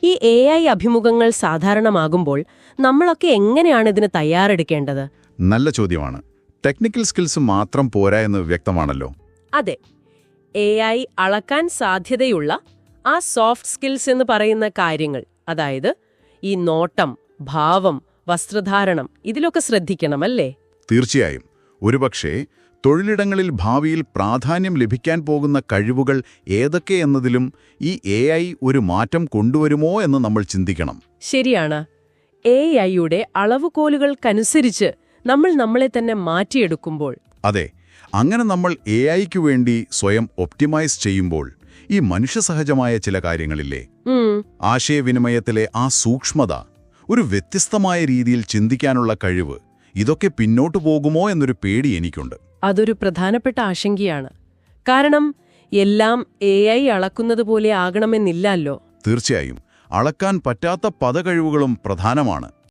ഈ AI അഭിമുഖങ്ങൾ സാധാരണമാകുമ്പോൾ നമ്മളൊക്കെ എങ്ങനെയാണ് ഇതിന് തയ്യാറെടുക്കേണ്ടത്? നല്ല ചോദ്യമാണ്. ടെക്നിക്കൽ സ്കിൽസ് മാത്രം പോരാ എന്ന് വ്യക്തമാണല്ലോ. അതെ, AI അളക്കാൻ സാധ്യതയുള്ള ആ സോഫ്റ്റ് സ്കിൽസ് എന്ന് പറയുന്ന കാര്യങ്ങൾ, അതായത് ഈ നോട്ടം, ഭാവം, വസ്ത്രധാരണം, ഇതിലൊക്കെ ശ്രദ്ധിക്കണമല്ലേ? തീർച്ചയായും. ഒരുപക്ഷേ തൊഴിലിടങ്ങളിൽ ഭാവിയിൽ പ്രാധാന്യം ലഭിക്കാൻ പോകുന്ന കഴിവുകൾ ഏതൊക്കെയെന്നതിലും ഈ AI ഒരു മാറ്റം കൊണ്ടുവരുമോ എന്ന് നമ്മൾ ചിന്തിക്കണം. ശരിയാണ്. AIയുടെ അളവുകോലുകൾക്കനുസരിച്ച് നമ്മൾ നമ്മളെ തന്നെ മാറ്റിയെടുക്കുമ്പോൾ. അതെ, അങ്ങനെ നമ്മൾ AIക്ക് വേണ്ടി സ്വയം ഒപ്റ്റിമൈസ് ചെയ്യുമ്പോൾ ഈ മനുഷ്യസഹജമായ ചില കാര്യങ്ങളില്ലേ, ആശയവിനിമയത്തിലെ ആ സൂക്ഷ്മത, ഒരു വ്യത്യസ്തമായ രീതിയിൽ ചിന്തിക്കാനുള്ള കഴിവ്, ഇതൊക്കെ പിന്നോട്ടു പോകുമോ എന്നൊരു പേടി എനിക്കുണ്ട്. അതൊരു പ്രധാനപ്പെട്ട ആശങ്കയാണ്. കാരണം എല്ലാം AI അളക്കുന്നത് പോലെ ആകണമെന്നില്ലല്ലോ. തീർച്ചയായും. അളക്കാൻ പറ്റാത്ത പദകഴിവുകളും പ്രധാനമാണ്.